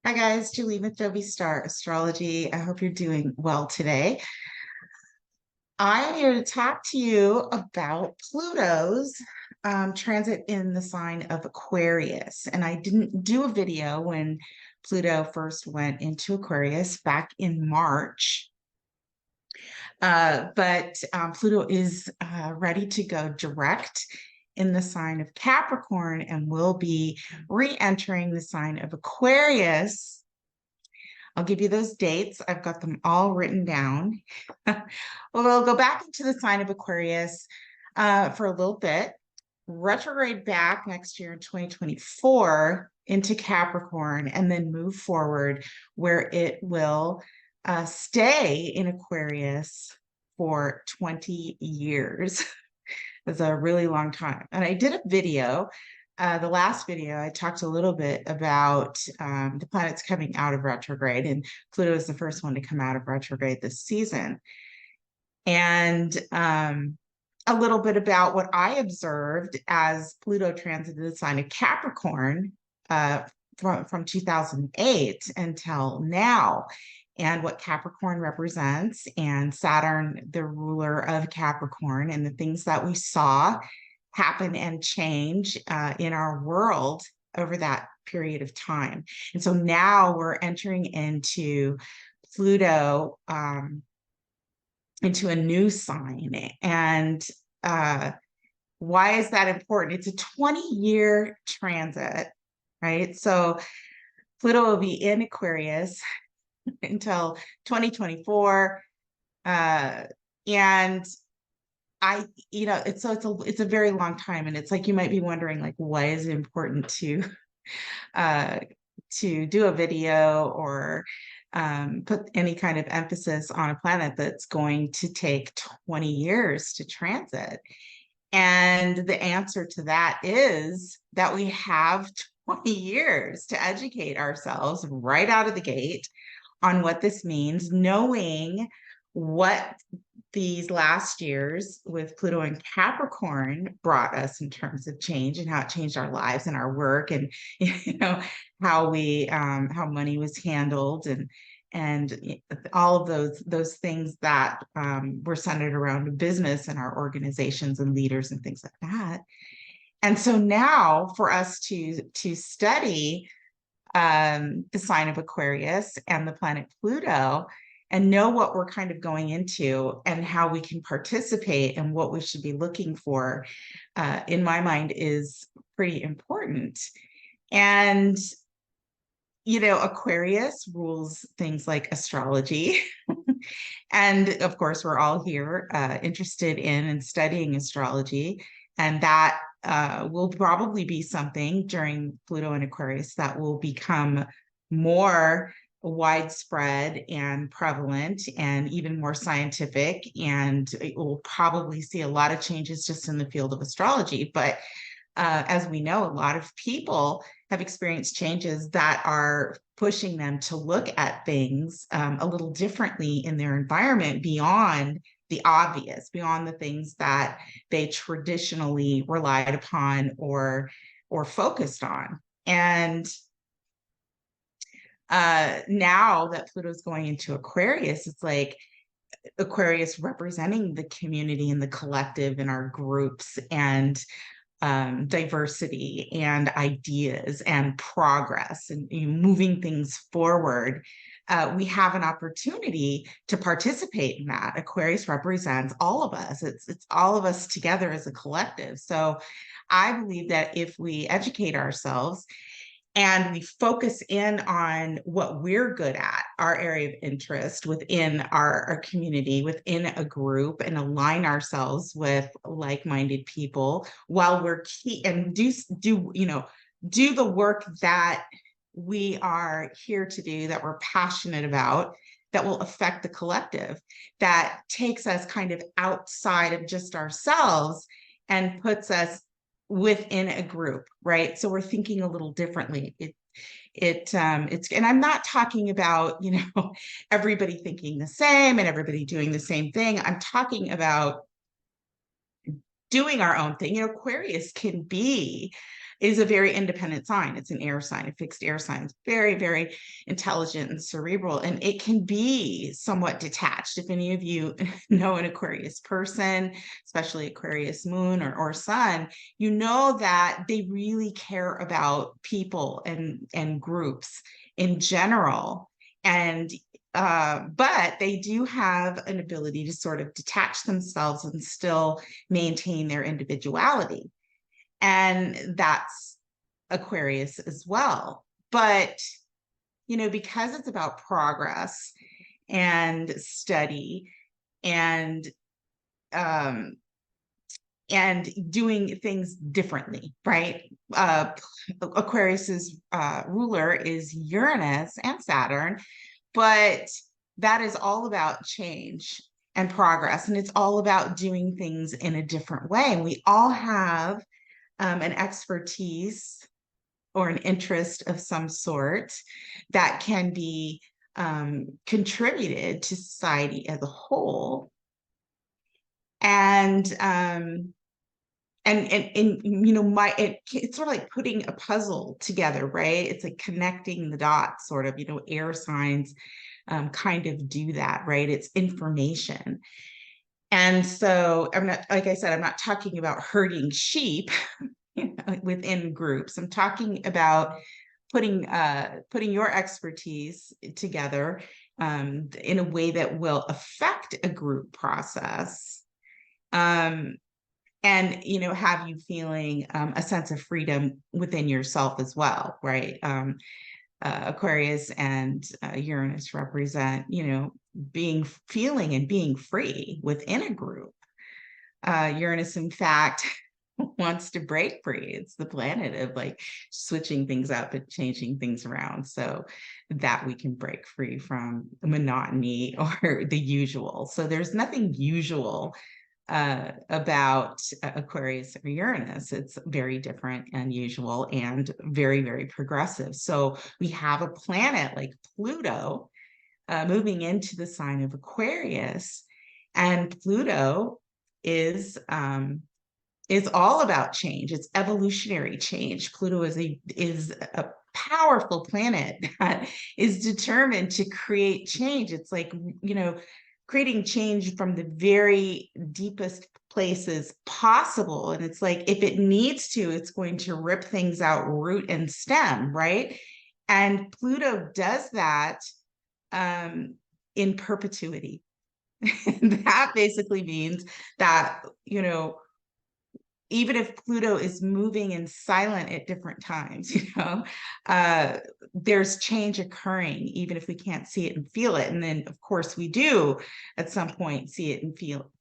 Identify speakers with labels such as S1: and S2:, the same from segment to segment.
S1: Hi guys, Julie with Jovi Star Astrology. I hope you're doing well today. I'm here to talk to you about Pluto's transit in the sign of Aquarius. And I didn't do a video when Pluto first went into Aquarius back in March. But Pluto is ready to go direct in the sign of Capricorn and will be re-entering the sign of Aquarius. I'll give you those dates. I've got them all written down. Well, we'll go back into the sign of Aquarius for a little bit, retrograde back next year in 2024 into Capricorn, and then move forward where it will stay in Aquarius for 20 years. It's a really long time. And I did a video the last video, I talked a little bit about the planets coming out of retrograde, and Pluto is the first one to come out of retrograde this season. And a little bit about what I observed as Pluto transited the sign of Capricorn from 2008 until now, and what Capricorn represents, and Saturn, the ruler of Capricorn, and the things that we saw happen and change in our world over that period of time. And so now we're entering into Pluto, into a new sign. And why is that important? It's a 20-year transit, right? So Pluto will be in Aquarius until 2024. And it's a very long time, and it's like you might be wondering, like, why is it important to do a video or put any kind of emphasis on a planet that's going to take 20 years to transit? And the answer to that is that we have 20 years to educate ourselves right out of the gate on what this means, knowing what these last years with Pluto and Capricorn brought us in terms of change and how it changed our lives and our work, and how money was handled, and all of those things that were centered around business and our organizations and leaders and things like that. And so now for us to study the sign of Aquarius and the planet Pluto, and know what we're kind of going into and how we can participate and what we should be looking for, in my mind, is pretty important. And, Aquarius rules things like astrology. And of course, we're all here interested in and studying astrology. And that will probably be something during Pluto and Aquarius that will become more widespread and prevalent and even more scientific, and we'll probably see a lot of changes just in the field of astrology. But as we know, a lot of people have experienced changes that are pushing them to look at things a little differently in their environment, beyond the obvious, beyond the things that they traditionally relied upon or focused on. And now that Pluto's going into Aquarius, it's like Aquarius representing the community and the collective and our groups, and diversity and ideas and progress, and moving things forward. We have an opportunity to participate in that. Aquarius represents all of us. It's all of us together as a collective. So I believe that if we educate ourselves and we focus in on what we're good at, our area of interest within our community, within a group, and align ourselves with like-minded people, while we're and do the work that we are here to do, that we're passionate about, that will affect the collective, that takes us kind of outside of just ourselves and puts us within a group, right? So we're thinking a little differently. It's and I'm not talking about, everybody thinking the same and everybody doing the same thing. I'm talking about doing our own thing. Aquarius is a very independent sign. It's an air sign, a fixed air sign. It's very, very intelligent and cerebral, and it can be somewhat detached. If any of you know an Aquarius person, especially Aquarius moon or sun, you know that they really care about people and groups in general. And but they do have an ability to sort of detach themselves and still maintain their individuality. And that's Aquarius as well. But, because it's about progress and study and um, and doing things differently, right? Aquarius's ruler is Uranus and Saturn, but that is all about change and progress, and it's all about doing things in a different way. And we all have an expertise or an interest of some sort that can be contributed to society as a whole. And it's sort of like putting a puzzle together, right? It's like connecting the dots, sort of. Air signs kind of do that, right? It's information. And so I'm not, like I said, I'm not talking about herding sheep within groups. I'm talking about putting your expertise together in a way that will affect a group process, and have you feeling a sense of freedom within yourself as well, right? Aquarius and Uranus represent, feeling and being free within a group. Uranus, in fact, wants to break free. It's the planet of like switching things up and changing things around so that we can break free from monotony or the usual. So there's nothing usual about Aquarius or Uranus. It's very different, unusual, and very, very progressive. So we have a planet like Pluto moving into the sign of Aquarius, and Pluto is all about change. It's evolutionary change. Pluto is a powerful planet that is determined to create change. It's like, creating change from the very deepest places possible. And it's like, if it needs to, it's going to rip things out root and stem, right? And Pluto does that in perpetuity. That basically means that, even if Pluto is moving in silent at different times, there's change occurring, even if we can't see it and feel it. And then, of course, we do at some point see it and feel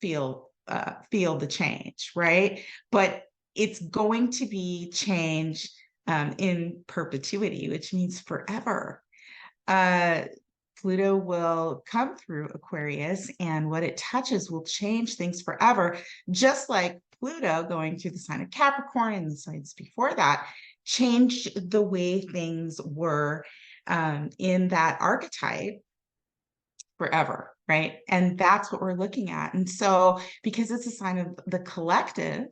S1: the change, right? But it's going to be change in perpetuity, which means forever. Pluto will come through Aquarius, and what it touches will change things forever, just like Pluto going through the sign of Capricorn and the signs before that changed the way things were in that archetype forever, right? And that's what we're looking at. And so, because it's a sign of the collective,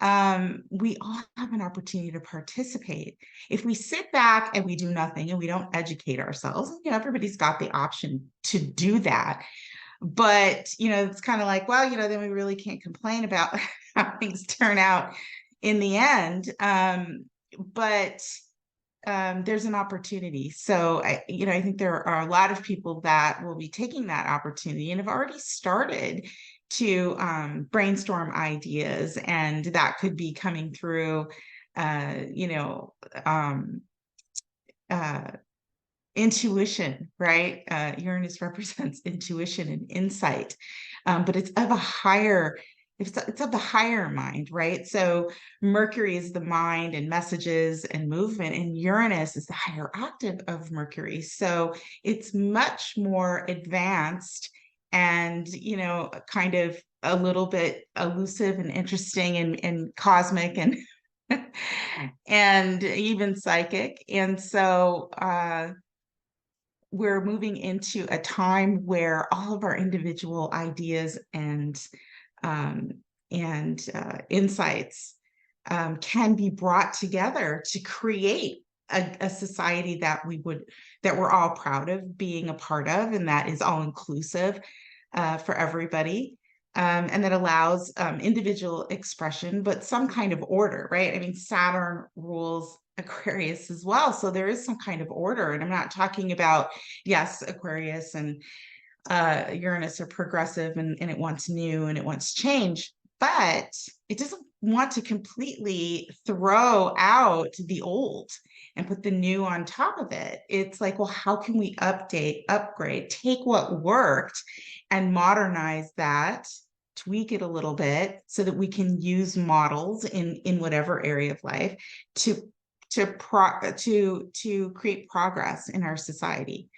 S1: we all have an opportunity to participate. If we sit back and we do nothing and we don't educate ourselves, everybody's got the option to do that. But, it's kind of like, well, then we really can't complain about how things turn out in the end. But there's an opportunity. So I think there are a lot of people that will be taking that opportunity and have already started to brainstorm ideas, and that could be coming through, intuition, right? Uranus represents intuition and insight, but it's of the higher mind, right? So Mercury is the mind and messages and movement, and Uranus is the higher octave of Mercury. So it's much more advanced and, kind of a little bit elusive and interesting and cosmic and and even psychic. And so we're moving into a time where all of our individual ideas and insights can be brought together to create a society that we're all proud of being a part of, and that is all inclusive for everybody. And that allows individual expression, but some kind of order, right? I mean, Saturn rules Aquarius as well. So there is some kind of order. And I'm not talking about, yes, Aquarius and Uranus are progressive and it wants new and it wants change, but it doesn't want to completely throw out the old and put the new on top of it. It's like, well, how can we update, upgrade, take what worked and modernize that, tweak it a little bit so that we can use models in whatever area of life to create progress in our society.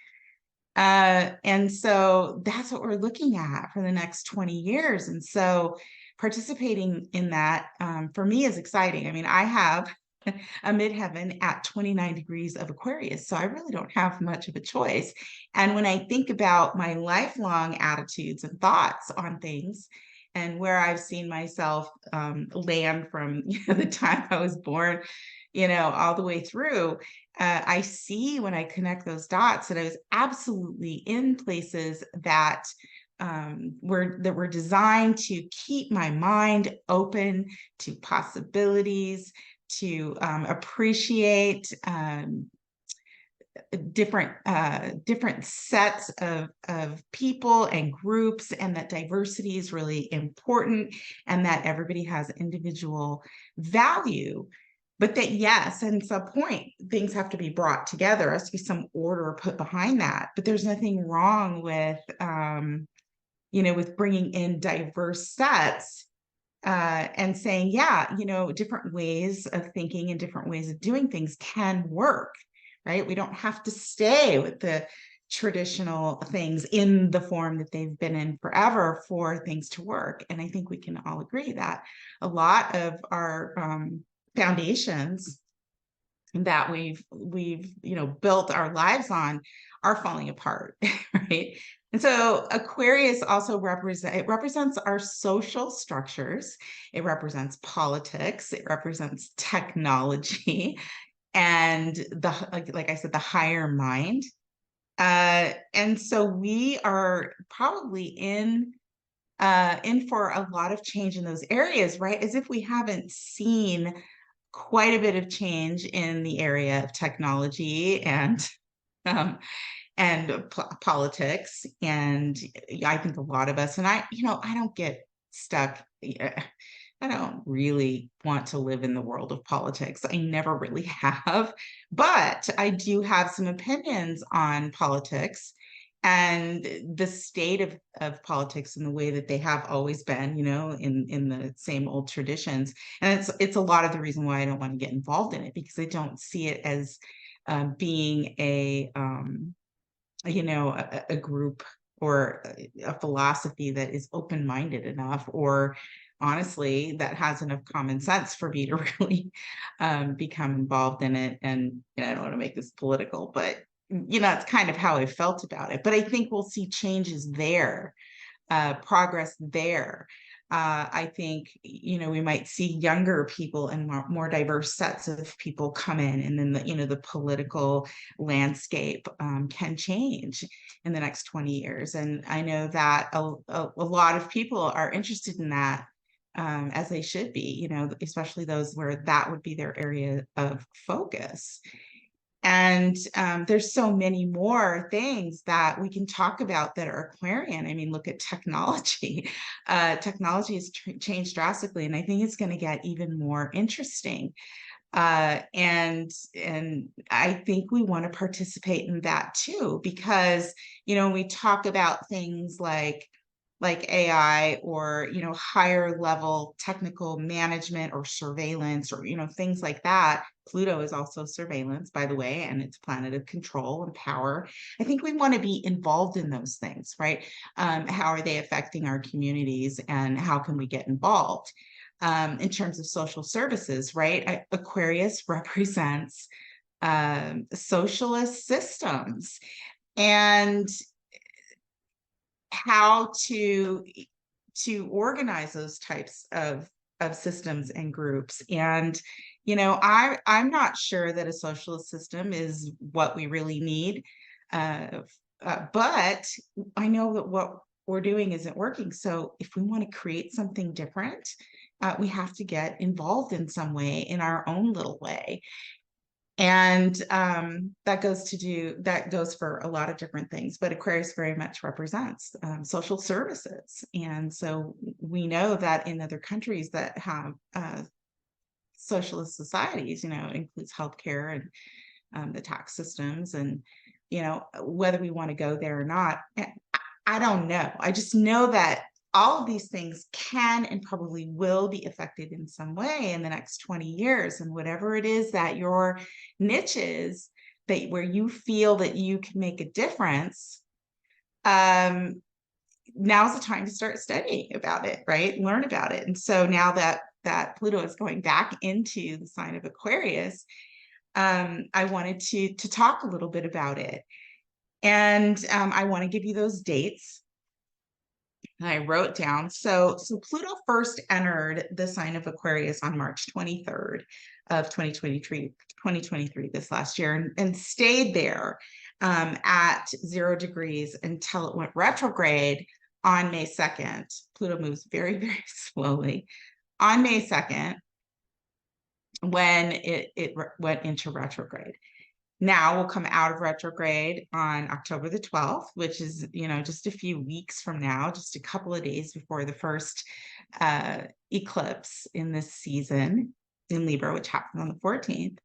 S1: And so that's what we're looking at for the next 20 years. And so participating in that for me is exciting. I mean, I have a midheaven at 29 degrees of Aquarius, so I really don't have much of a choice. And when I think about my lifelong attitudes and thoughts on things and where I've seen myself land from the time I was born, all the way through, I see when I connect those dots that I was absolutely in places that were designed to keep my mind open to possibilities, to appreciate different sets of people and groups, and that diversity is really important, and that everybody has individual value. But that, yes, at some point, things have to be brought together. There has to be some order put behind that. But there's nothing wrong with, with bringing in diverse sets and saying, yeah, different ways of thinking and different ways of doing things can work, right? We don't have to stay with the traditional things in the form that they've been in forever for things to work. And I think we can all agree that a lot of our foundations that we've built our lives on are falling apart, right? And so Aquarius also represents our social structures. It represents politics. It represents technology, and like I said, the higher mind. And so we are probably in for a lot of change in those areas, right? As if we haven't seen quite a bit of change in the area of technology and politics. And I think a lot of us, and I don't get stuck. I don't really want to live in the world of politics. I never really have, but I do have some opinions on politics and the state of politics and the way that they have always been, in the same old traditions. And it's a lot of the reason why I don't want to get involved in it, because I don't see it as being a group or a philosophy that is open-minded enough, or honestly, that has enough common sense for me to really become involved in it. And I don't want to make this political, but it's kind of how I felt about it. But I think we'll see changes there, progress there. I think, we might see younger people and more diverse sets of people come in, and then the political landscape can change in the next 20 years. And I know that a lot of people are interested in that, as they should be, especially those where that would be their area of focus. And there's so many more things that we can talk about that are Aquarian. I mean, look at technology. Technology has changed drastically, and I think it's going to get even more interesting. And I think we want to participate in that too, because when we talk about things like AI, or higher level technical management or surveillance, or things like that. Pluto is also surveillance, by the way, and it's a planet of control and power. I think we want to be involved in those things, right? How are they affecting our communities, and how can we get involved? In terms of social services, right? Aquarius represents socialist systems, and how to to organize those types of systems and groups. And I'm not sure that a socialist system is what we really need, but I know that what we're doing isn't working. So if we want to create something different, we have to get involved in some way, in our own little way. And that goes for a lot of different things, but Aquarius very much represents social services. And so we know that in other countries that have socialist societies, it includes healthcare and the tax systems, and whether we want to go there or not, I don't know. I just know that all of these things can and probably will be affected in some way in the next 20 years. And whatever it is that your niche is, where you feel that you can make a difference, now's the time to start studying about it, right? Learn about it. And so now that Pluto is going back into the sign of Aquarius, I wanted to talk a little bit about it. And I want to give you those dates. I wrote down. So Pluto first entered the sign of Aquarius on March 23rd of 2023, this last year, and stayed there at 0 degrees until it went retrograde on May 2nd. Pluto moves very, very slowly. On May 2nd, when it went into retrograde. Now we'll come out of retrograde on October the 12th, which is, just a few weeks from now, just a couple of days before the first eclipse in this season in Libra, which happened on the 14th.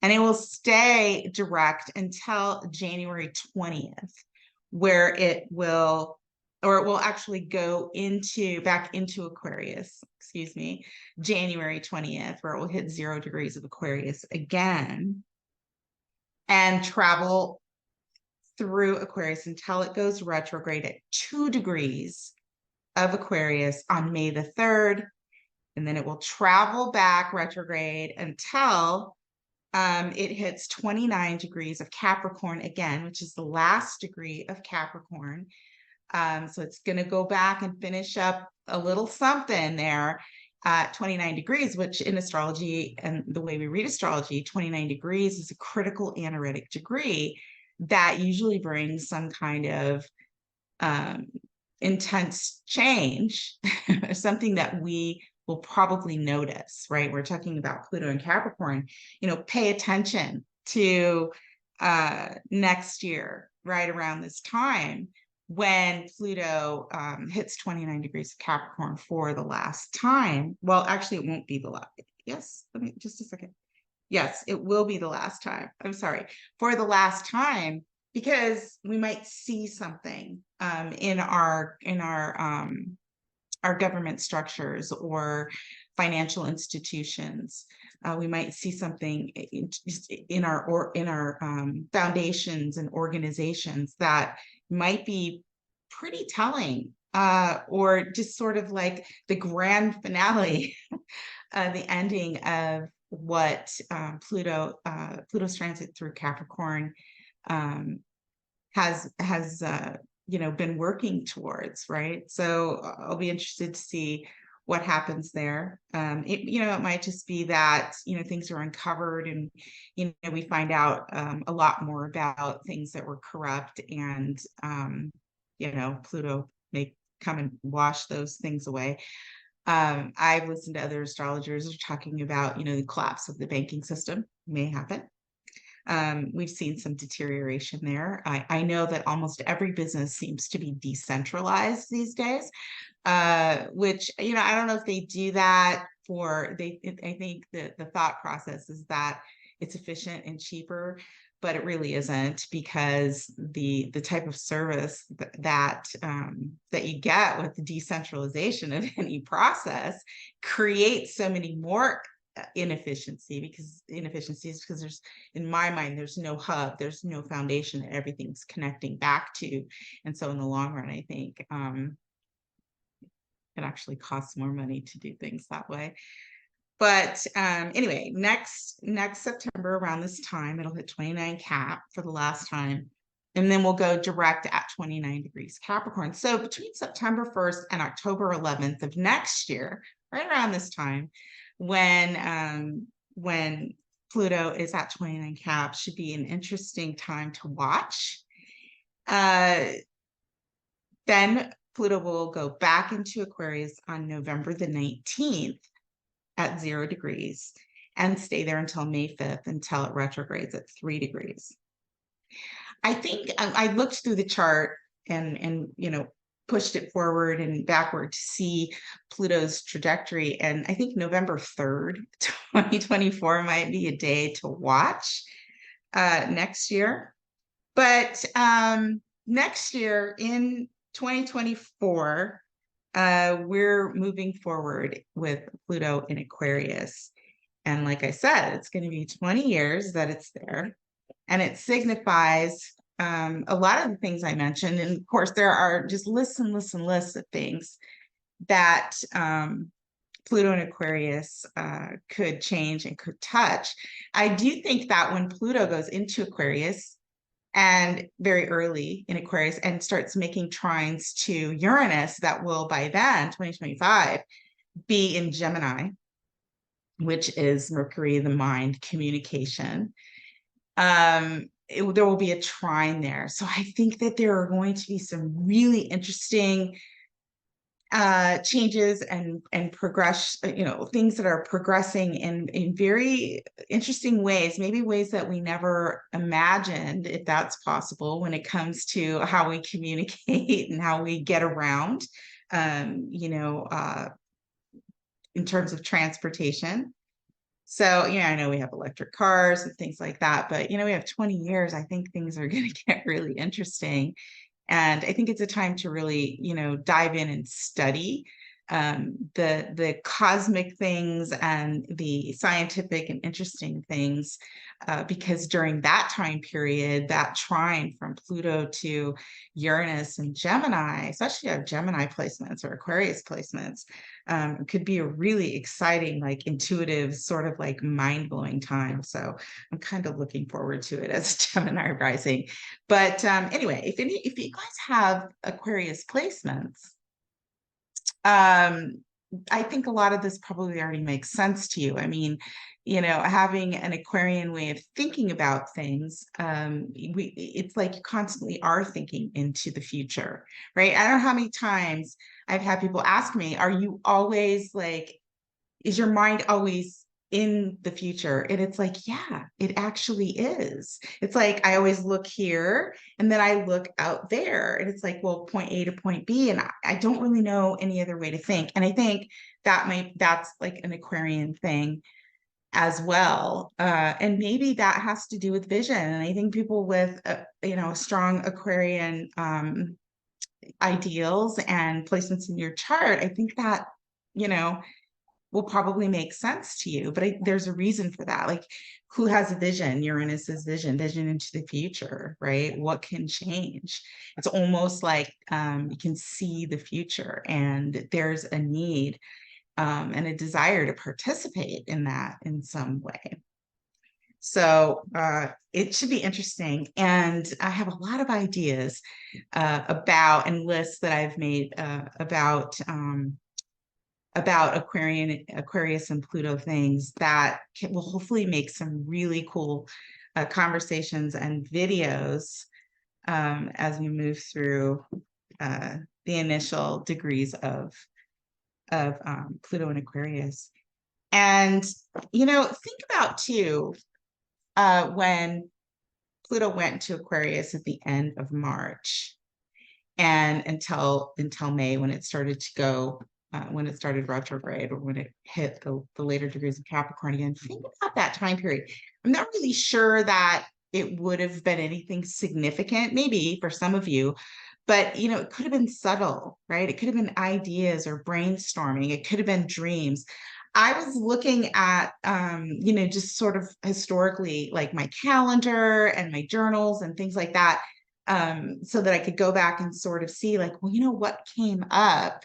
S1: And it will stay direct until January 20th, where it will actually go back into Aquarius, January 20th, where it will hit 0 degrees of Aquarius again, and travel through Aquarius until it goes retrograde at 2 degrees of Aquarius on May the 3rd. And then it will travel back retrograde until it hits 29 degrees of Capricorn again, which is the last degree of Capricorn. So it's going to go back and finish up a little something there at 29 degrees, which in astrology and the way we read astrology, 29 degrees is a critical anaretic degree that usually brings some kind of intense change, something that we will probably notice, right? We're talking about Pluto and Capricorn, pay attention to next year, right around this time, when Pluto hits 29 degrees of Capricorn for the last time. Well, actually, it won't be the last. Yes, let me just a second. Yes, it will be the last time. I'm sorry, for the last time, because we might see something in our government structures or financial institutions. We might see something in our foundations and organizations that might be pretty telling, or just sort of like the grand finale, the ending of what Pluto's transit through Capricorn has been working towards, right? So I'll be interested to see what happens there. It might just be that, things are uncovered and, we find out a lot more about things that were corrupt, and, Pluto may come and wash those things away. I've listened to other astrologers talking about, the collapse of the banking system may happen. We've seen some deterioration there. I know that almost every business seems to be decentralized these days, which, I don't know if they do that I think the thought process is that it's efficient and cheaper, but it really isn't, because the type of service that you get with the decentralization of any process creates so many more inefficiencies, because there's, in my mind, there's no hub, there's no foundation that everything's connecting back to. And so in the long run, I think it actually costs more money to do things that way. But anyway, next September around this time, it'll hit 29 Cap for the last time. And then we'll go direct at 29 degrees Capricorn. So between September 1st and October 11th of next year, right around this time, when Pluto is at 29 Cap, should be an interesting time to watch. Then Pluto will go back into Aquarius on November the 19th at 0 degrees and stay there until May 5th, until it retrogrades at 3 degrees. I think I looked through the chart and pushed it forward and backward to see Pluto's trajectory. And I think November 3rd, 2024 might be a day to watch next year. But next year in 2024, we're moving forward with Pluto in Aquarius. And like I said, it's going to be 20 years that it's there. And it signifies a lot of the things I mentioned. And of course, there are just lists and lists and lists of things that Pluto and Aquarius could change and could touch. I do think that when Pluto goes into Aquarius, and very early in Aquarius, and starts making trines to Uranus, that will by then, 2025, be in Gemini, which is Mercury, the mind, communication. There will be a trine there. So I think that there are going to be some really interesting changes and progress, things that are progressing in very interesting ways, maybe ways that we never imagined, if that's possible, when it comes to how we communicate and how we get around, in terms of transportation. So, I know we have electric cars and things like that, but, we have 20 years. I think things are going to get really interesting. And I think it's a time to really, dive in and study the cosmic things and the scientific and interesting things, because during that time period, that trine from Pluto to Uranus and Gemini, especially our Gemini placements or Aquarius placements, could be a really exciting, like intuitive, sort of like mind-blowing time. So I'm kind of looking forward to it as a Gemini rising. But anyway, if you guys have Aquarius placements, I think a lot of this probably already makes sense to you. I mean, having an Aquarian way of thinking about things, it's like you constantly are thinking into the future, right? I don't know how many times I've had people ask me, are you always like, is your mind always in the future? And it's like, yeah, it actually is. It's like I always look here and then I look out there, and it's like, well, point A to point B, and I don't really know any other way to think. And I think that's like an Aquarian thing as well. And maybe that has to do with vision. And I think people with strong Aquarian ideals and placements in your chart, I think that will probably make sense to you. But there's a reason for that. Like, who has a vision? Uranus's vision into the future, right? What can change? It's almost like you can see the future, and there's a need and a desire to participate in that in some way. So it should be interesting. And I have a lot of ideas about, and lists that I've made about Aquarius and Pluto things that will hopefully make some really cool conversations and videos as we move through the initial degrees of Pluto and Aquarius. And, think about too, when Pluto went to Aquarius at the end of March and until May, when it started to go, when it started retrograde, or when it hit the later degrees of Capricorn again. Think about that time period. I'm not really sure that it would have been anything significant, maybe for some of you, but it could have been subtle, right? It could have been ideas or brainstorming. It could have been dreams. I was looking at, just sort of historically, like my calendar and my journals and things like that, so that I could go back and sort of see, like, well, what came up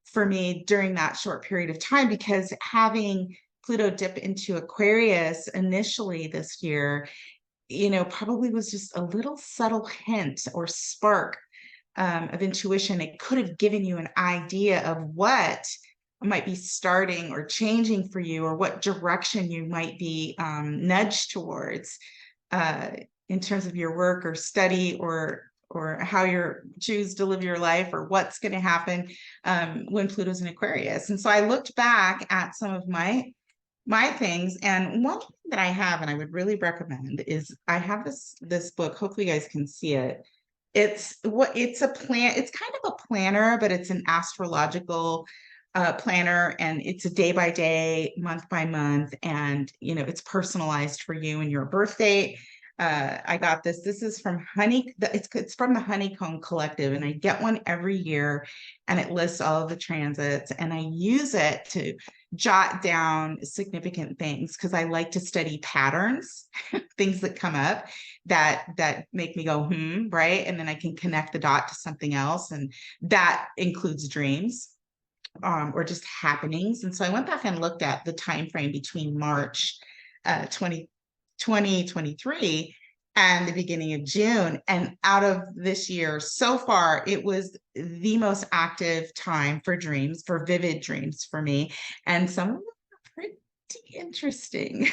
S1: for me during that short period of time, because having Pluto dip into Aquarius initially this year, probably was just a little subtle hint or spark of intuition. It could have given you an idea of what might be starting or changing for you, or what direction you might be nudged towards uh, in terms of your work or study, or how you're choose to live your life, or what's going to happen when Pluto's in Aquarius. And so I looked back at some of my things, and one thing that I have, and I would really recommend, is I have this book. Hopefully you guys can see it. It's a plan. It's kind of a planner, but it's an astrological planner, and it's a day by day, month by month, and it's personalized for you and your birth date. I got this. This is from it's from the Honeycomb Collective, and I get one every year, and it lists all of the transits, and I use it to jot down significant things because I like to study patterns, things that come up that make me go right, and then I can connect the dot to something else, and that includes dreams or just happenings. And so I went back and looked at the time frame between March 2023 and the beginning of June. And out of this year so far, it was the most active time for dreams, for vivid dreams for me. And some of them were pretty interesting.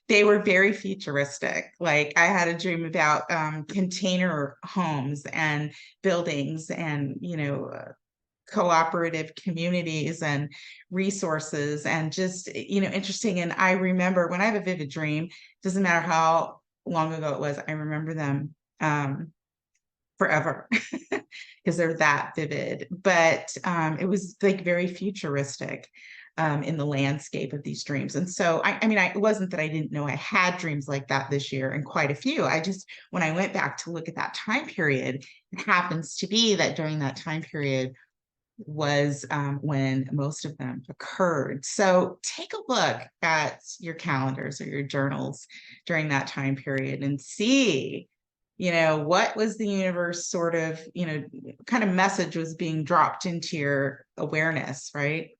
S1: They were very futuristic. Like I had a dream about container homes and buildings, and cooperative communities and resources, and just interesting. And I remember, when I have a vivid dream, doesn't matter how long ago it was, I remember them forever because they're that vivid. But it was like very futuristic in the landscape of these dreams. And so it wasn't that I didn't know I had dreams like that this year, and quite a few. I just, when I went back to look at that time period, it happens to be that during that time period was when most of them occurred. So take a look at your calendars or your journals during that time period and see, what was the universe sort of, kind of message was being dropped into your awareness, right?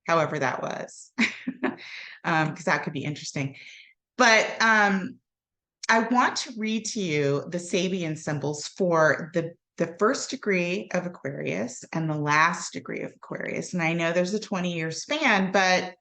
S1: However that was, because that could be interesting. But I want to read to you the Sabian symbols for the first degree of Aquarius and the last degree of Aquarius. And I know there's a 20-year span, but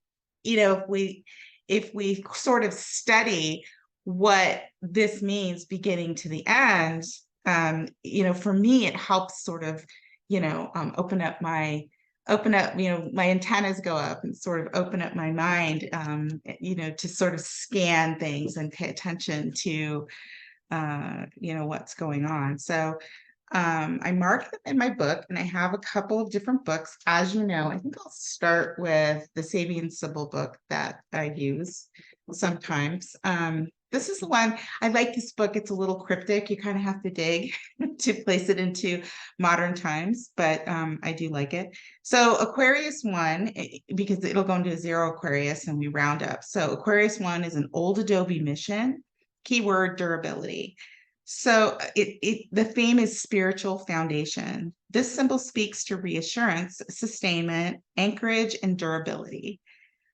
S1: if we sort of study what this means beginning to the end, for me, it helps sort of, open up, my antennas go up and sort of open up my mind, to sort of scan things and pay attention to, what's going on. So I marked them in my book, and I have a couple of different books. As you know, I think I'll start with the Sabian symbol book that I use sometimes. This is the one, I like this book. It's a little cryptic. You kind of have to dig to place it into modern times, but I do like it. So Aquarius 1, because it'll go into 0 Aquarius and we round up. So Aquarius 1 is an old adobe mission, keyword durability. So the theme is spiritual foundation. This symbol speaks to reassurance, sustainment, anchorage, and durability.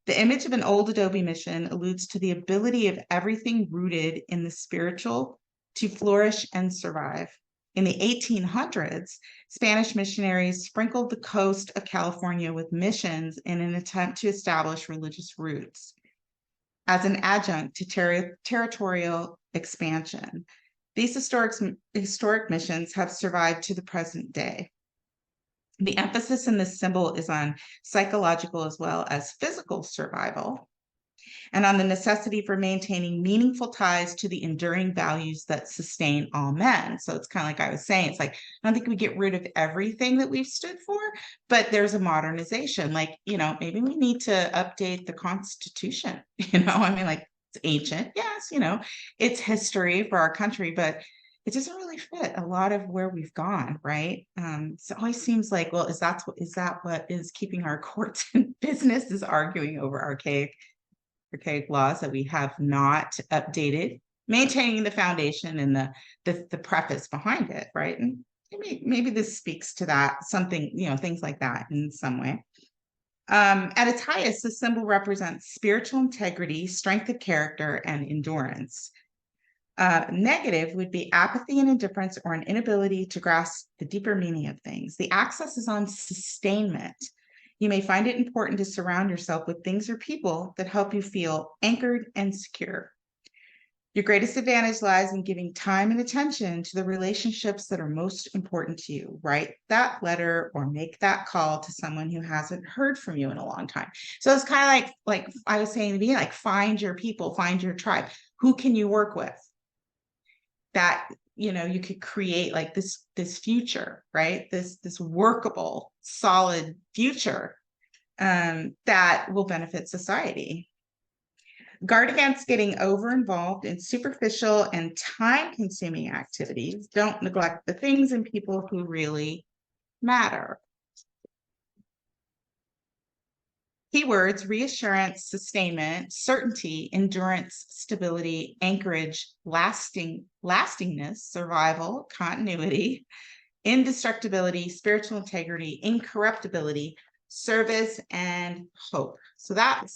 S1: The image of an old adobe mission alludes to the ability of everything rooted in the spiritual to flourish and survive. In the 1800s, Spanish missionaries sprinkled the coast of California with missions in an attempt to establish religious roots as an adjunct to territorial expansion. These historic missions have survived to the present day. The emphasis in this symbol is on psychological as well as physical survival, and on the necessity for maintaining meaningful ties to the enduring values that sustain all men. So it's kind of like I was saying, it's like, I don't think we get rid of everything that we've stood for, but there's a modernization. Like, maybe we need to update the Constitution, like, it's ancient, yes, it's history for our country, but it doesn't really fit a lot of where we've gone, right? So it always seems like, well, is that what is keeping our courts in business, is arguing over archaic laws that we have not updated, maintaining the foundation and the preface behind it, right? And maybe this speaks to that, something, things like that in some way. At its highest, the symbol represents spiritual integrity, strength of character, and endurance. Negative would be apathy and indifference or an inability to grasp the deeper meaning of things. The axis is on sustainment. You may find it important to surround yourself with things or people that help you feel anchored and secure. Your greatest advantage lies in giving time and attention to the relationships that are most important to you. Write that letter or make that call to someone who hasn't heard from you in a long time. So it's kind of like I was saying in the beginning, like find your people, find your tribe. Who can you work with? That you could create like this future, right? This workable, solid future that will benefit society. Guard against getting over involved in superficial and time-consuming activities. Don't neglect the things and people who really matter. Keywords: reassurance, sustainment, certainty, endurance, stability, anchorage, lastingness, survival, continuity, indestructibility, spiritual integrity, incorruptibility, service, and hope. So that's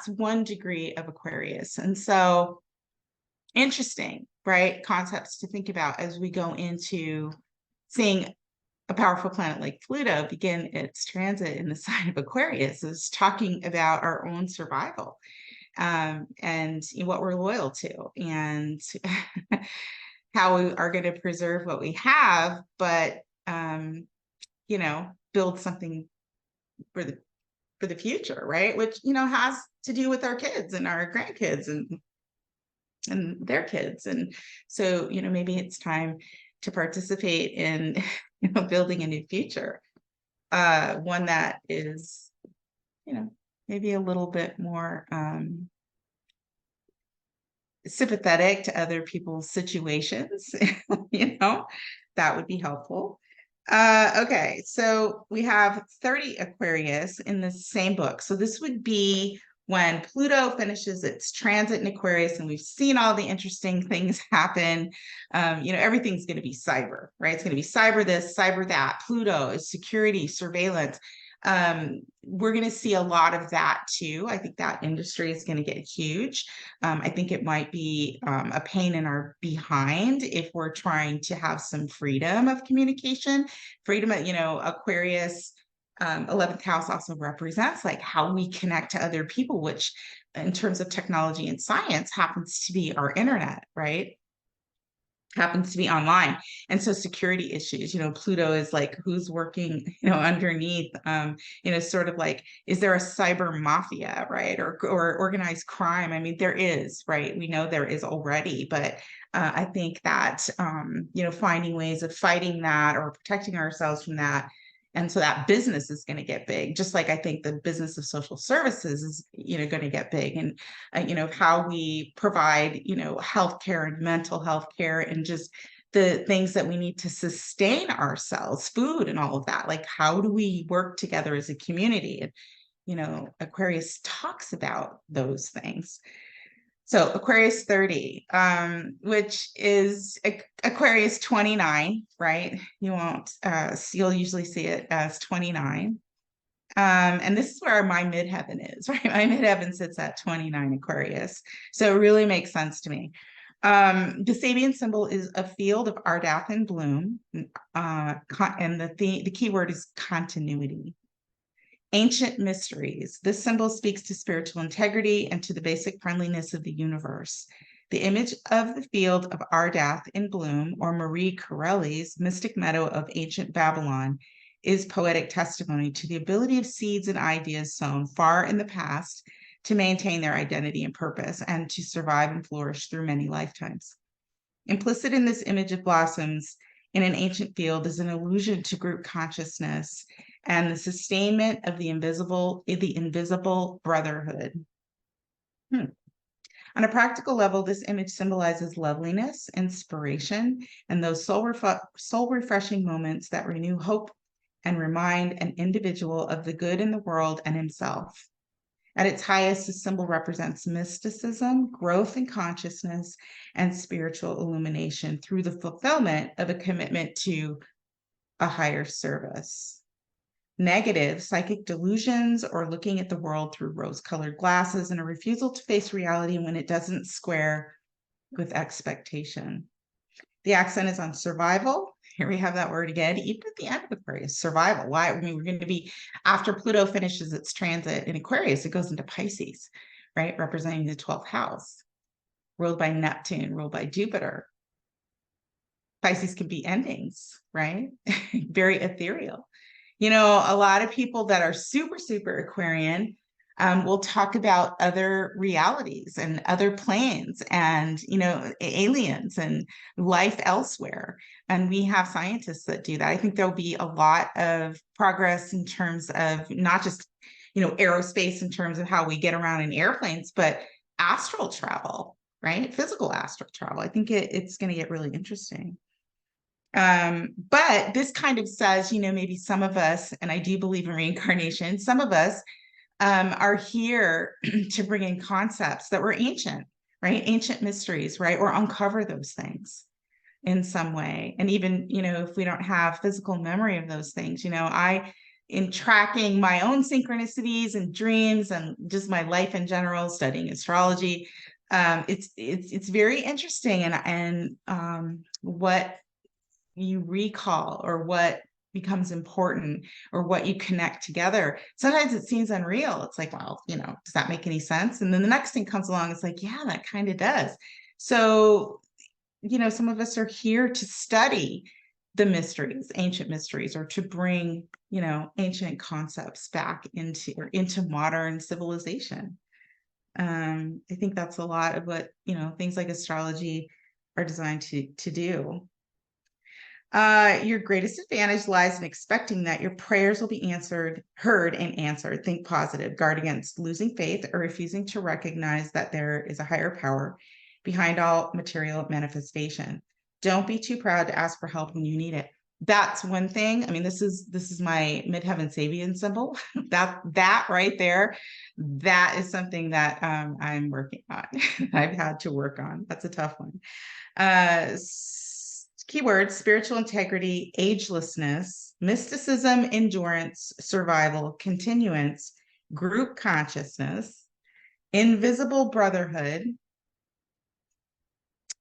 S1: 1 degree of Aquarius. And so interesting, right? Concepts to think about as we go into seeing a powerful planet like Pluto begin its transit in the sign of Aquarius, is talking about our own survival and what we're loyal to and how we are going to preserve what we have, but build something for the future, right? Which has to do with our kids and our grandkids and their kids. And so maybe it's time to participate in building a new future, one that is maybe a little bit more sympathetic to other people's situations. That would be helpful. Okay, so we have 30 Aquarius in the same book. So this would be when Pluto finishes its transit in Aquarius, and we've seen all the interesting things happen. Everything's going to be cyber, right? It's going to be cyber this, cyber that. Pluto is security, surveillance. We're going to see a lot of that too. I think that industry is going to get huge. I think it might be a pain in our behind if we're trying to have some freedom of communication. Freedom of, Aquarius 11th house also represents like how we connect to other people, which in terms of technology and science happens to be our internet, right? Happens to be online. And so security issues, Pluto is like who's working underneath, sort of like, is there a cyber mafia, right? Or organized crime? I mean, there is, right? We know there is already, but I think that finding ways of fighting that or protecting ourselves from that. And so that business is going to get big, just like I think the business of social services is, going to get big. And, how we provide, healthcare and mental health care and just the things that we need to sustain ourselves, food and all of that. Like, how do we work together as a community? And, Aquarius talks about those things. So Aquarius 30, which is Aquarius 29, right? You'll usually see it as 29. And this is where my midheaven is, right? My midheaven sits at 29 Aquarius. So it really makes sense to me. The Sabian symbol is a field of Ardath in bloom. And the key word is continuity. Ancient mysteries. This symbol speaks to spiritual integrity and to the basic friendliness of the universe. The image of the field of Ardath in bloom, or Marie Corelli's mystic meadow of ancient Babylon, is poetic testimony to the ability of seeds and ideas sown far in the past to maintain their identity and purpose and to survive and flourish through many lifetimes. Implicit in this image of blossoms in an ancient field is an allusion to group consciousness and the sustainment of the invisible brotherhood. On a practical level, this image symbolizes loveliness, inspiration, and those soul-refreshing moments that renew hope and remind an individual of the good in the world and himself. At its highest, the symbol represents mysticism, growth in consciousness, and spiritual illumination through the fulfillment of a commitment to a higher service. Negative, psychic delusions or looking at the world through rose-colored glasses and a refusal to face reality when it doesn't square with expectation. The accent is on survival. Here we have that word again, even at the end of Aquarius, survival. Why? I mean, we're going to be, after Pluto finishes its transit in Aquarius, it goes into Pisces, right? Representing the 12th house, ruled by Neptune, ruled by Jupiter. Pisces can be endings, right? Very ethereal. You know, a lot of people that are super, super Aquarian will talk about other realities and other planes and, you know, aliens and life elsewhere. And we have scientists that do that. I think there'll be a lot of progress in terms of not just, you know, aerospace in terms of how we get around in airplanes, but astral travel, right? Physical astral travel. I think it's going to get really interesting. But this kind of says, you know, maybe some of us, and I do believe in reincarnation, some of us are here to bring in concepts that were ancient, right? Ancient mysteries, right? Or uncover those things in some way. And even, you know, if we don't have physical memory of those things, you know, in tracking my own synchronicities and dreams and just my life in general, studying astrology, it's very interesting and what you recall or what becomes important or what you connect together. Sometimes it seems unreal. It's like, well, you know, does that make any sense? And then the next thing comes along, it's like, yeah, that kind of does. So, you know, some of us are here to study the mysteries, ancient mysteries, or to bring, you know, ancient concepts back into modern civilization. I think that's a lot of what, you know, things like astrology are designed to do. Your greatest advantage lies in expecting that your prayers will be heard and answered. Think positive. Guard against losing faith or refusing to recognize that there is a higher power behind all material manifestation. Don't be too proud to ask for help when you need it. That's one thing. I mean, this is my midheaven Sabian symbol. that right there, that is something that I'm working on. I've had to work on. That's a tough one. Keywords: spiritual integrity, agelessness, mysticism, endurance, survival, continuance, group consciousness, invisible brotherhood,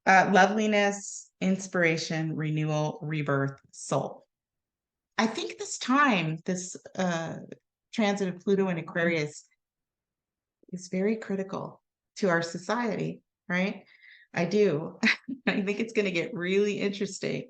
S1: loveliness, inspiration, renewal, rebirth, soul. I think this time, this transit of Pluto in Aquarius is very critical to our society, right? I do. I think it's going to get really interesting.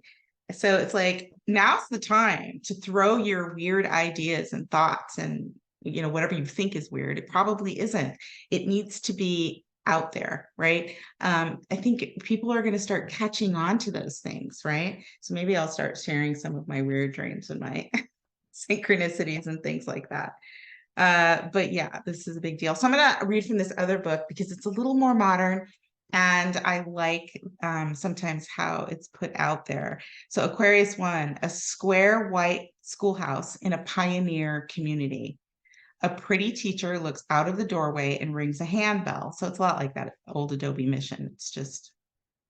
S1: So it's like, now's the time to throw your weird ideas and thoughts and, you know, whatever you think is weird. It probably isn't. It needs to be out there, right? I think people are going to start catching on to those things, right? So maybe I'll start sharing some of my weird dreams and my synchronicities and things like that. But yeah, this is a big deal. So I'm going to read from this other book because it's a little more modern. And I like sometimes how it's put out there. So Aquarius 1, a square white schoolhouse in a pioneer community. A pretty teacher looks out of the doorway and rings a handbell. So it's a lot like that old Adobe mission. It's just,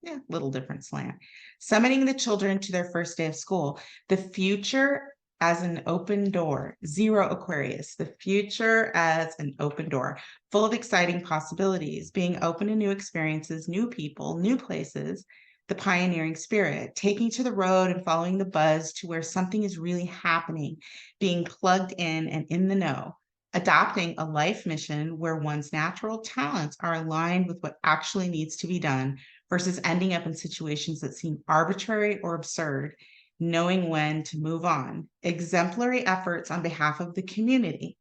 S1: yeah, little different slant. Summoning the children to their first day of school. The future as an open door. 0 Aquarius, the future as an open door, full of exciting possibilities, being open to new experiences, new people, new places, the pioneering spirit, taking to the road and following the buzz to where something is really happening, being plugged in and in the know, adopting a life mission where one's natural talents are aligned with what actually needs to be done versus ending up in situations that seem arbitrary or absurd, knowing when to move on, exemplary efforts on behalf of the community,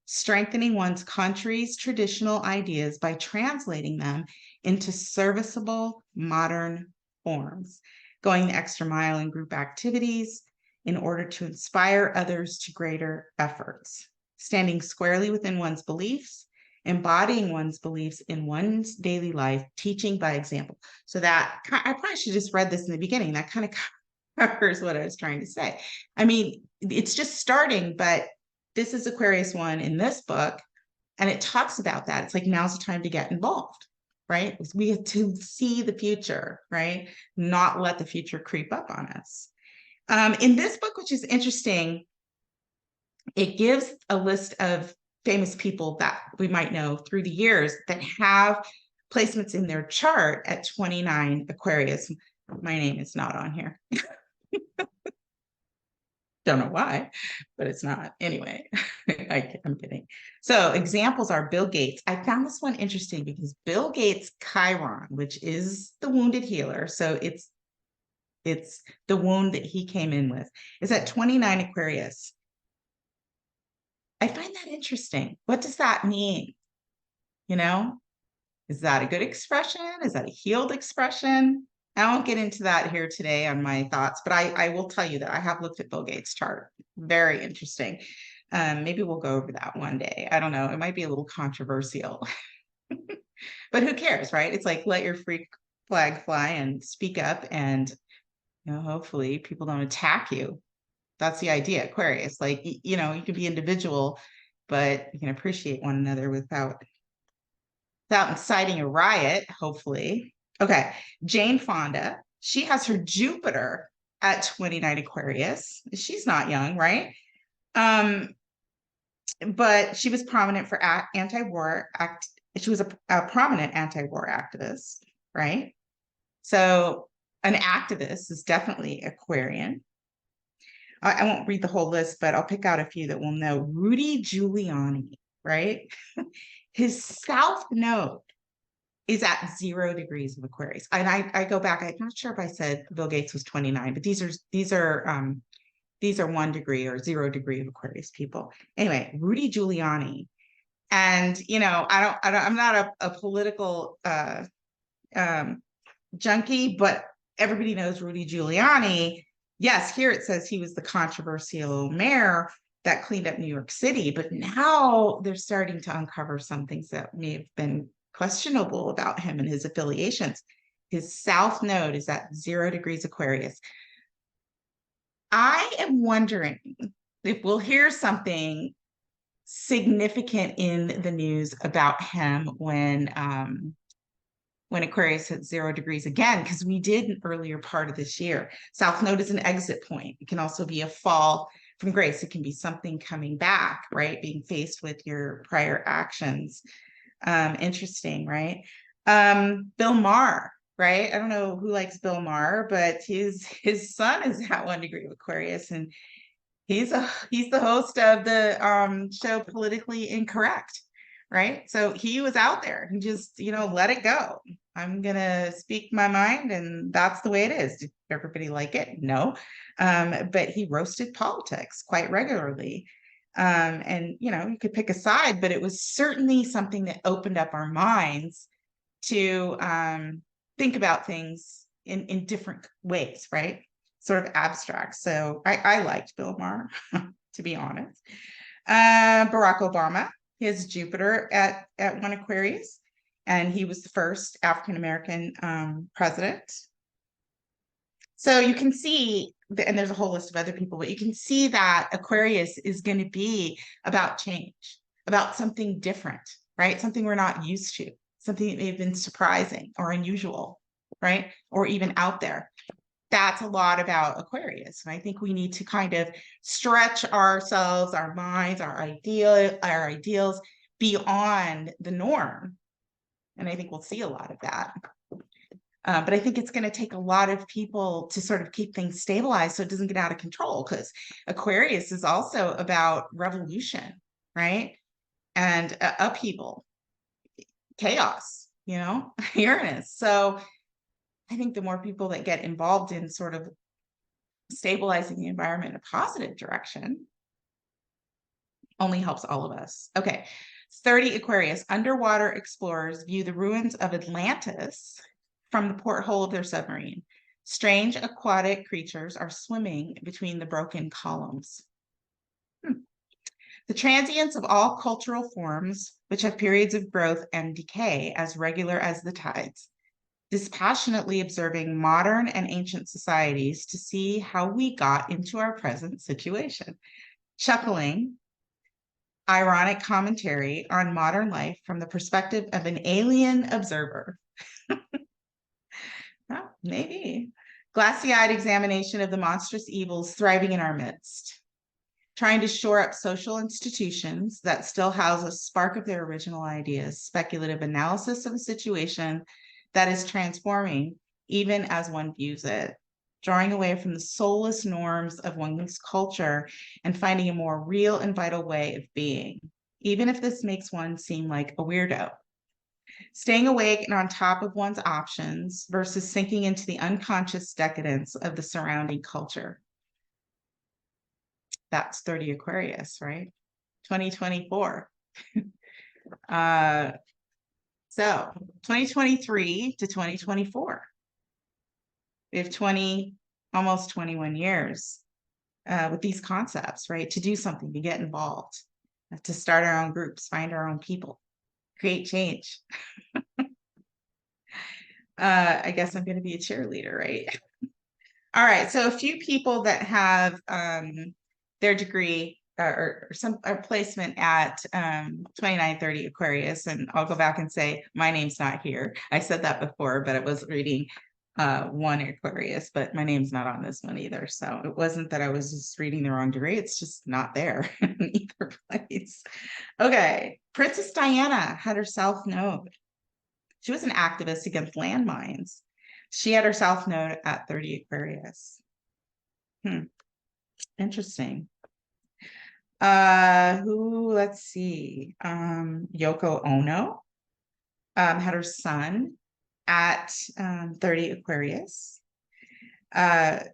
S1: strengthening one's country's traditional ideas by translating them into serviceable modern forms, going the extra mile in group activities in order to inspire others to greater efforts, standing squarely within one's beliefs, embodying one's beliefs in one's daily life, teaching by example. So that, I probably should have just read this in the beginning. That kind of covers what I was trying to say. I mean, it's just starting, but this is Aquarius 1 in this book, and it talks about that. It's like, now's the time to get involved, right? We have to see the future, right? Not let the future creep up on us. In this book, which is interesting, it gives a list of famous people that we might know through the years that have placements in their chart at 29 Aquarius. My name is not on here. Don't know why, but it's not. Anyway, I'm kidding. So examples are Bill Gates. I found this one interesting because Bill Gates Chiron, which is the wounded healer, so it's the wound that he came in with, is at 29 Aquarius. I find that interesting. What does that mean? You know, is that a good expression? Is that a healed expression? I won't get into that here today on my thoughts, but I will tell you that I have looked at Bill Gates' chart. Very interesting. Maybe we'll go over that one day. I don't know. It might be a little controversial, but who cares, right? It's like, let your freak flag fly and speak up, and hopefully people don't attack you. That's the idea, Aquarius. Like, you can be individual, but you can appreciate one another without inciting a riot, hopefully. Okay, Jane Fonda, she has her Jupiter at 29 Aquarius. She's not young, right? But she was prominent for anti-war act. She was a prominent anti-war activist, right? So an activist is definitely Aquarian. I won't read the whole list, but I'll pick out a few that we'll know. Rudy Giuliani, right? His south node is at 0 degrees of Aquarius. And I go back, I'm not sure if I said Bill Gates was 29, but these are 1 degree or 0 degree of Aquarius people. Anyway, Rudy Giuliani. And, I'm not a political junkie, but everybody knows Rudy Giuliani. Yes, here it says he was the controversial mayor that cleaned up New York City, but now they're starting to uncover some things that may have been questionable about him and his affiliations. His south node is at 0 degrees Aquarius. I am wondering if we'll hear something significant in the news about him when Aquarius hit 0 degrees again, because we did an earlier part of this year. South node is an exit point. It can also be a fall from grace. It can be something coming back, right? Being faced with your prior actions. Interesting, right? Bill Maher, right? I don't know who likes Bill Maher, but his sun is at 1 degree of Aquarius, and he's the host of the show Politically Incorrect, right? So he was out there. He just, let it go. I'm gonna speak my mind, and that's the way it is. Did everybody like it? No. But he roasted politics quite regularly. And you could pick a side, but it was certainly something that opened up our minds to think about things in different ways, right? Sort of abstract. So I liked Bill Maher, to be honest. Barack Obama, his Jupiter at 1 Aquarius, and he was the first African-American president. So you can see, and there's a whole list of other people, but you can see that Aquarius is going to be about change, about something different, right? Something we're not used to, something that may have been surprising or unusual, right? Or even out there. That's a lot about Aquarius. And I think we need to kind of stretch ourselves, our minds, our ideals beyond the norm. And I think we'll see a lot of that. But I think it's going to take a lot of people to sort of keep things stabilized so it doesn't get out of control, because Aquarius is also about revolution, right? And upheaval, chaos, Uranus. So I think the more people that get involved in sort of stabilizing the environment in a positive direction only helps all of us. Okay, 30 Aquarius. Underwater explorers view the ruins of Atlantis from the porthole of their submarine. Strange aquatic creatures are swimming between the broken columns. The transience of all cultural forms, which have periods of growth and decay as regular as the tides. Dispassionately observing modern and ancient societies to see how we got into our present situation. Chuckling, ironic commentary on modern life from the perspective of an alien observer. Well, maybe. Glassy-eyed examination of the monstrous evils thriving in our midst. trying to shore up social institutions that still house a spark of their original ideas, speculative analysis of a situation that is transforming even as one views it, drawing away from the soulless norms of one's culture and finding a more real and vital way of being, even if this makes one seem like a weirdo. Staying awake and on top of one's options versus sinking into the unconscious decadence of the surrounding culture. That's 30 Aquarius, right? 2024. So 2023 to 2024. We have almost 21 years with these concepts, right? To do something, to get involved, to start our own groups, find our own people, create change. I guess I'm going to be a cheerleader, right? All right. So a few people that have their degree or some placement at 2930 Aquarius, and I'll go back and say my name's not here. I said that before, but I was reading one Aquarius, but my name's not on this one either. So it wasn't that I was just reading the wrong degree. It's just not there in either place. Okay. Princess Diana had her South Node. She was an activist against landmines. She had her South Node at 30 Aquarius. Interesting. Let's see. Yoko Ono had her sun at 30 Aquarius. Ed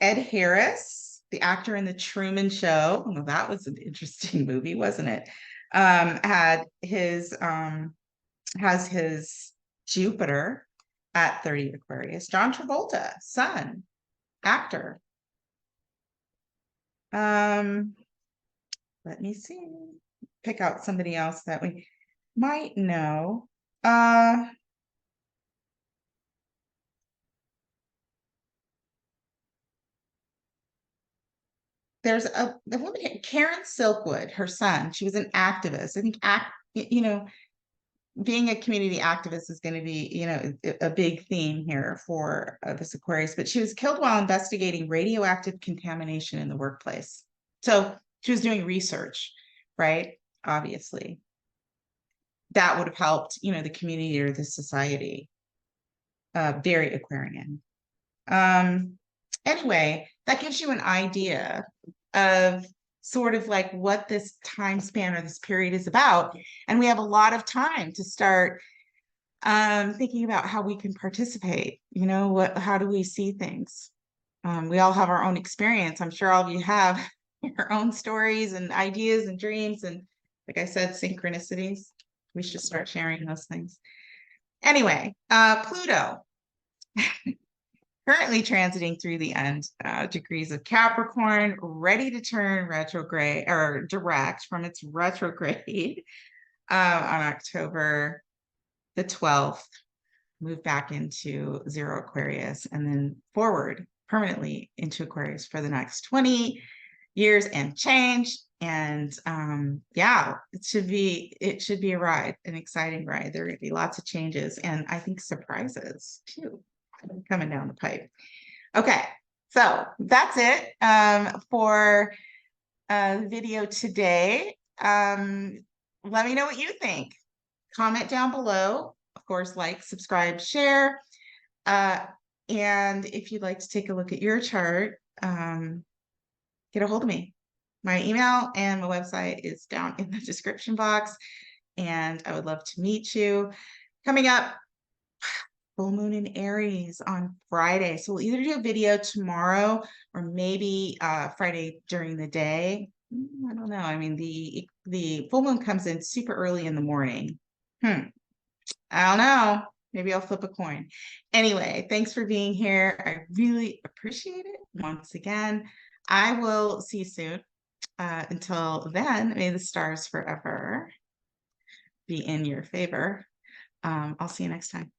S1: Harris, the actor in the Truman Show, well, that was an interesting movie, wasn't it? Has his Jupiter at 30 Aquarius. John Travolta, sun, actor. Let me see. Pick out somebody else that we might know. There's a woman here, Karen Silkwood, her son. She was an activist. I think being a community activist is going to be, a big theme here for this Aquarius, but she was killed while investigating radioactive contamination in the workplace. So she was doing research, right? Obviously. That would have helped, the community or the society. Very Aquarian. Anyway, that gives you an idea of sort of like what this time span or this period is about. And we have a lot of time to start thinking about how we can participate. How do we see things? We all have our own experience. I'm sure all of you have your own stories and ideas and dreams. And like I said, synchronicities. We should start sharing those things. Anyway, Pluto. Currently transiting through the end degrees of Capricorn, ready to turn retrograde or direct from its retrograde on October the 12th, move back into 0 Aquarius, and then forward permanently into Aquarius for the next 20 years and change. And it should be a ride, an exciting ride. There are going to be lots of changes and I think surprises too coming down the pipe. Okay, so that's it for the video today. Let me know what you think. Comment down below. Of course, like, subscribe, share. And if you'd like to take a look at your chart, get a hold of me. My email and my website is down in the description box. And I would love to meet you. Coming up, full moon in Aries on Friday. So we'll either do a video tomorrow or maybe Friday during the day. I don't know. I mean, the full moon comes in super early in the morning. I don't know. Maybe I'll flip a coin. Anyway, thanks for being here. I really appreciate it. Once again, I will see you soon. Until then, may the stars forever be in your favor. I'll see you next time.